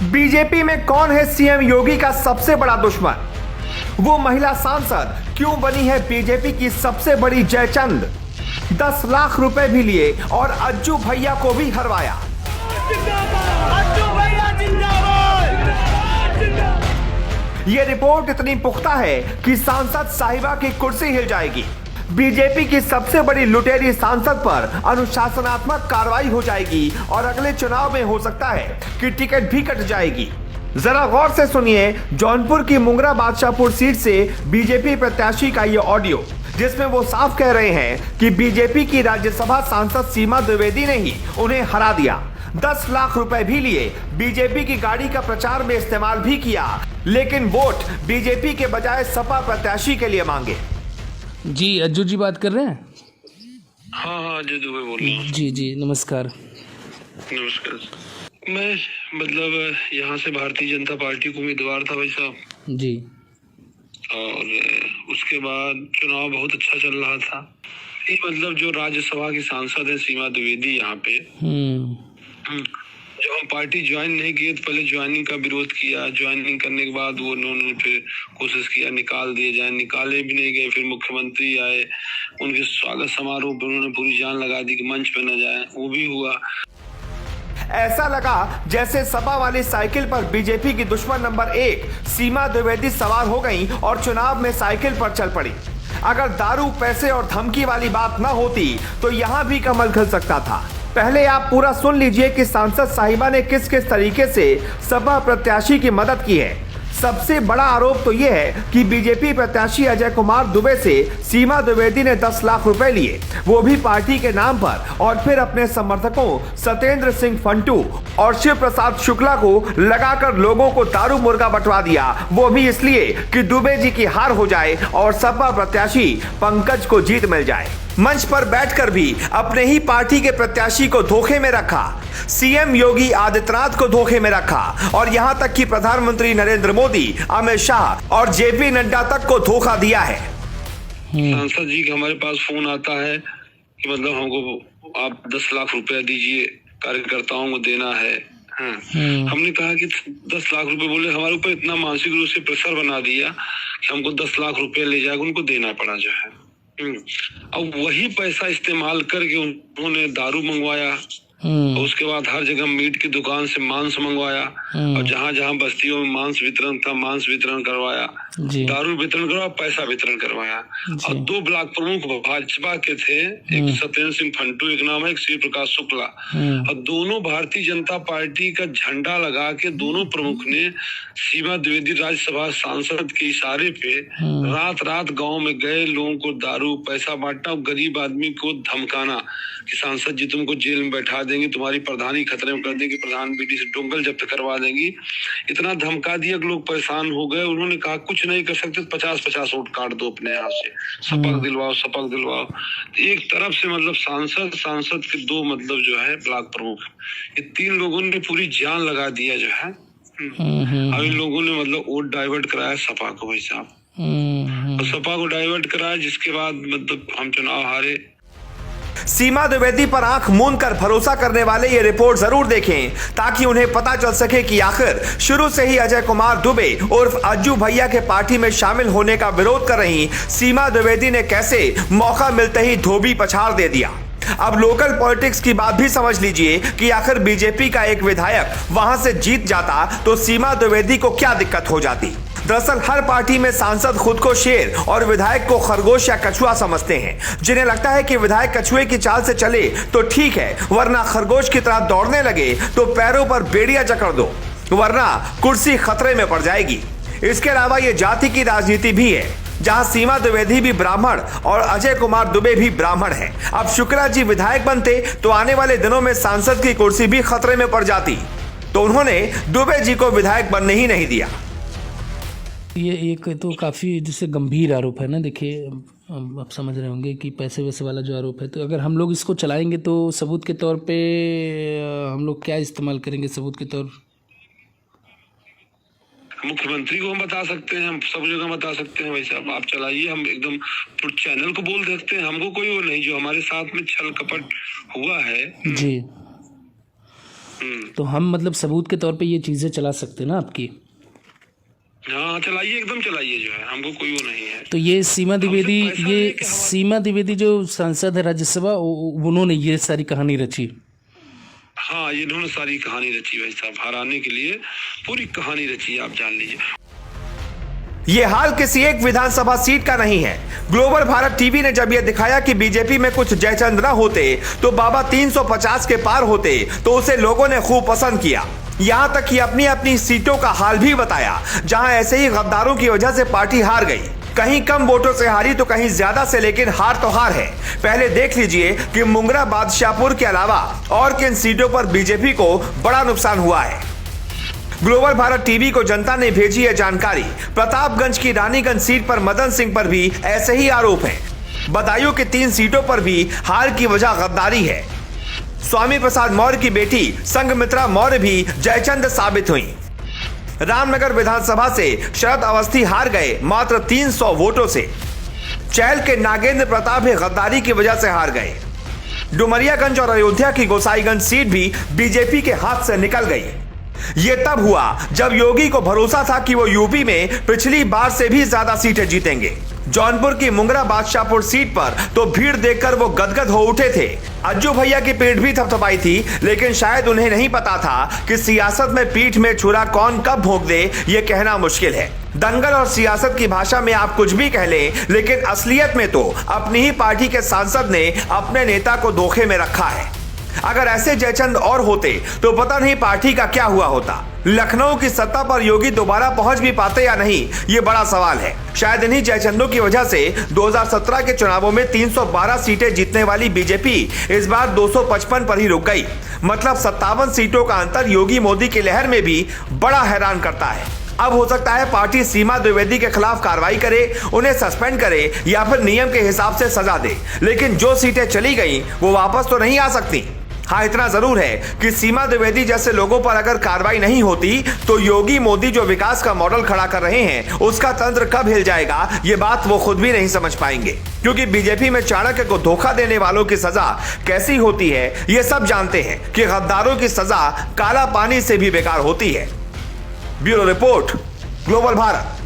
BJP में कौन है सीएम योगी का सबसे बड़ा दुश्मन? वो महिला सांसद क्यों बनी है बीजेपी की सबसे बड़ी जयचंद? 10 लाख रुपए भी लिए और अज्जू भैया को भी हरवाया। ये रिपोर्ट इतनी पुख्ता है कि सांसद साहिबा की कुर्सी हिल जाएगी। बीजेपी की सबसे बड़ी लुटेरी सांसद पर अनुशासनात्मक कार्रवाई हो जाएगी और अगले चुनाव में हो सकता है कि टिकट भी कट जाएगी। जरा गौर से सुनिए जौनपुर की मुंगरा बादशाहपुर सीट से बीजेपी प्रत्याशी का ये ऑडियो, जिसमें वो साफ कह रहे हैं कि बीजेपी की राज्यसभा सांसद सीमा द्विवेदी ने ही उन्हें हरा दिया। 10 लाख रुपए भी लिए, बीजेपी की गाड़ी का प्रचार में इस्तेमाल भी किया, लेकिन वोट बीजेपी के बजाय सपा प्रत्याशी के लिए मांगे। जी अज्जू जी बात कर रहे हैं? हाँ अजय दुबे बोल रहा हूँ। जी नमस्कार। नमस्कार। मैं मतलब यहाँ से भारतीय जनता पार्टी को उम्मीदवार था भाई साहब जी। और उसके बाद चुनाव बहुत अच्छा चल रहा था। ये मतलब जो राज्यसभा की सांसद है सीमा द्विवेदी यहाँ पे, जब हम पार्टी ज्वाइन नहीं किए तो पहले ज्वाइनिंग का विरोध किया। ज्वाइनिंग करने के बाद वो उन्होंने फिर कोशिश किया निकाल दिए जाए, निकाले भी नहीं गए। फिर मुख्यमंत्री आए, उनके स्वागत समारोह पर उन्होंने पूरी जान लगा दी कि मंच पे न जाए, वो भी हुआ। ऐसा लगा जैसे सपा वाली साइकिल पर बीजेपी की दुश्मन नंबर 1 सीमा द्विवेदी सवार हो गई और चुनाव में साइकिल पर चल पड़ी। अगर दारू, पैसे और धमकी वाली बात न होती तो यहां भी कमल खिल सकता था। पहले आप पूरा सुन लीजिए कि सांसद साहिबा ने किस किस तरीके से सपा प्रत्याशी की मदद की है। सबसे बड़ा आरोप तो यह है कि बीजेपी प्रत्याशी अजय कुमार दुबे से सीमा द्विवेदी ने 10 लाख रुपए लिए, वो भी पार्टी के नाम पर, और फिर अपने समर्थकों सत्येंद्र सिंह फंटू और शिव प्रसाद शुक्ला को लगाकर लोगों को दारू मुर्गा बंटवा दिया, वो भी इसलिए कि दुबे जी की हार हो जाए और सपा प्रत्याशी पंकज को जीत मिल जाए। मंच पर बैठकर भी अपने ही पार्टी के प्रत्याशी को धोखे में रखा, सीएम योगी आदित्यनाथ को धोखे में रखा और यहां तक कि प्रधानमंत्री नरेंद्र मोदी, अमित शाह और जेपी नड्डा तक को धोखा दिया है। सांसद जी का हमारे पास फोन आता है कि मतलब हमको आप 10 लाख रुपया दीजिए, कार्यकर्ताओं को देना है। हाँ। हमने कहा कि 10 लाख रुपए, बोले हमारे ऊपर इतना मानसिक रूप से प्रेशर बना दिया कि हमको 10 लाख रुपया ले जाकर उनको देना पड़ा जो है। अब वही पैसा इस्तेमाल करके उन्होंने दारू मंगवाया और उसके बाद हर जगह मीट की दुकान से मांस मंगवाया और जहां जहां बस्तियों में मांस वितरण था मांस वितरण करवाया, दारू वितरण करवाया, पैसा वितरण करवाया। और 2 ब्लॉक प्रमुख भाजपा के थे, एक सत्येंद्र सिंह फंटू एक नाम है, एक शिव प्रकाश शुक्ला, और दोनों भारतीय जनता पार्टी का झंडा लगा के दोनों प्रमुख ने सीमा द्विवेदी राज्यसभा सांसद के इशारे पे रात रात गाँव में गए, लोगों को दारू पैसा बांटना, गरीब आदमी को धमकाना कि सांसद जी तुमको जेल में बैठा देंगे, तुम्हारी प्रधानी खतरे में कर देंगे, प्रधान बीडी से डोंगल जब्त करवा देंगी। इतना धमका दिया कि लोग परेशान हो गए। उन्होंने कहा कुछ नहीं कर सकते, 50-50 वोट काट दो अपने यहाँ से, शपथ दिलवाओ शपथ दिलवाओ। एक तरफ से मतलब सांसद के 2 मतलब जो है ब्लॉक प्रमुख, ये 3 लोगों ने पूरी जान लगा दिया जो है। अब इन लोगों ने मतलब वोट डाइवर्ट कराया सपा को भाई साहब, और सपा को डाइवर्ट कराया, जिसके बाद मतलब हम चुनाव हारे। सीमा द्विवेदी पर आंख मूंद कर भरोसा करने वाले ये रिपोर्ट जरूर देखें ताकि उन्हें पता चल सके कि आखिर शुरू से ही अजय कुमार दुबे उर्फ अज्जू भैया के पार्टी में शामिल होने का विरोध कर रही सीमा द्विवेदी ने कैसे मौका मिलते ही धोबी पछाड़ दे दिया। अब लोकल पॉलिटिक्स की बात भी समझ लीजिए कि आखिर बीजेपी का एक विधायक वहां से जीत जाता तो सीमा द्विवेदी को क्या दिक्कत हो जाती। दरअसल हर पार्टी में सांसद खुद को शेर और विधायक को खरगोश या कछुआ समझते हैं। जिन्हें लगता है कि विधायक कछुए की चाल से चले तो ठीक है, वरना खरगोश की तरह दौड़ने लगे तो पैरों पर बेड़ियां जकड़ दो, वरना कुर्सी खतरे में पड़ जाएगी। इसके अलावा ये जाति की राजनीति भी है, जहां सीमा द्विवेदी भी ब्राह्मण और अजय कुमार दुबे भी ब्राह्मण हैं। अब शुक्ला जी विधायक बनते तो आने वाले दिनों में सांसद की कुर्सी भी खतरे में पड़ जाती, तो उन्होंने दुबे जी को विधायक बनने ही नहीं दिया। ये एक तो काफ़ी जैसे गंभीर आरोप है ना। देखिए आप समझ रहे होंगे कि पैसे वैसे वाला जो आरोप है, तो अगर हम लोग इसको चलाएंगे तो सबूत के तौर पे हम लोग क्या इस्तेमाल करेंगे सबूत के तौर? मुख्यमंत्री को हम बता सकते हैं, हम सब जगह बता सकते हैं। भाई साहब आप चलाइए, हम एकदम चैनल को बोल सकते हैं, हमको कोई वो नहीं। जो हमारे साथ में छल कपट हुआ है जी तो हम मतलब सबूत के तौर पे ये चीजें चला सकते हैं ना आपकी? हाँ चलाइए, एकदम चलाइए, जो है हमको कोई वो नहीं है। तो ये सीमा द्विवेदी जो सांसद है राज्यसभा, उन्होंने ये सारी कहानी रची? हाँ, ये इन्होंने सारी कहानी रची भाई साहब, हराने के लिए पूरी कहानी रची, आप जान लीजिए। ये हाल किसी एक विधानसभा सीट का नहीं है। ग्लोबल भारत टीवी ने जब यह दिखाया कि बीजेपी में कुछ जयचंद न होते तो बाबा 350 के पार होते, तो उसे लोगों ने खूब पसंद किया। यहां तक कि अपनी अपनी सीटों का हाल भी बताया, जहां ऐसे ही गद्दारों की वजह से पार्टी हार गई। कहीं कम वोटों से हारी तो कहीं ज्यादा से, लेकिन हार तो हार है। पहले देख लीजिए कि मुंगरा बादशाहपुर के अलावा और किन सीटों पर बीजेपी को बड़ा नुकसान हुआ है। ग्लोबल भारत टीवी को जनता ने भेजी है जानकारी। प्रतापगंज की रानीगंज सीट पर मदन सिंह पर भी ऐसे ही आरोप हैं। बदायूं की 3 सीटों पर भी हार की वजह गद्दारी है। स्वामी प्रसाद मौर्य की बेटी संघमित्रा मौर्य भी जयचंद साबित हुई। रामनगर विधानसभा से शरद अवस्थी हार गए मात्र 300 वोटों से। चैल के नागेंद्र प्रताप भी गद्दारी की वजह से हार गए। डुमरियागंज और अयोध्या की गोसाईगंज सीट भी बीजेपी के हाथ से निकल गई। ये तब हुआ जब योगी को भरोसा था कि वो यूपी में पिछली बार से भी ज्यादा सीटें जीतेंगे। जौनपुर की मुंगरा बादशाहपुर सीट पर तो भीड़ देखकर वो गदगद हो उठे थे। अज्जू भैया की पीठ भी थपथपाई थी, लेकिन शायद उन्हें नहीं पता था कि सियासत में पीठ में छुरा कौन कब भोंक दे, ये कहना मुश्किल है। दंगल और सियासत की भाषा में आप कुछ भी कह लें, लेकिन असलियत में तो अपनी ही पार्टी के सांसद ने अपने नेता को धोखे में रखा है। अगर ऐसे जयचंद और होते तो पता नहीं पार्टी का क्या हुआ होता। लखनऊ की सत्ता पर योगी दोबारा पहुंच भी पाते या नहीं, ये बड़ा सवाल है। शायद इन्हीं जयचंदों की वजह से 2017 के चुनावों में 312 सीटें जीतने वाली बीजेपी इस बार 255 पर ही रुक गई। मतलब 57 सीटों का अंतर योगी मोदी की लहर में भी बड़ा हैरान करता है। अब हो सकता है पार्टी सीमा द्विवेदी के खिलाफ कार्रवाई करे, उन्हें सस्पेंड करे या फिर नियम के हिसाब से सजा दे, लेकिन जो सीटें चली गई वो वापस तो नहीं आ सकती। हाँ, इतना जरूर है कि सीमा द्विवेदी जैसे लोगों पर अगर कार्रवाई नहीं होती तो योगी मोदी जो विकास का मॉडल खड़ा कर रहे हैं उसका तंत्र कब हिल जाएगा, ये बात वो खुद भी नहीं समझ पाएंगे। क्योंकि बीजेपी में चाणक्य को धोखा देने वालों की सजा कैसी होती है ये सब जानते हैं कि गद्दारों की सजा काला पानी से भी बेकार होती है। Bureau report, global Bharat.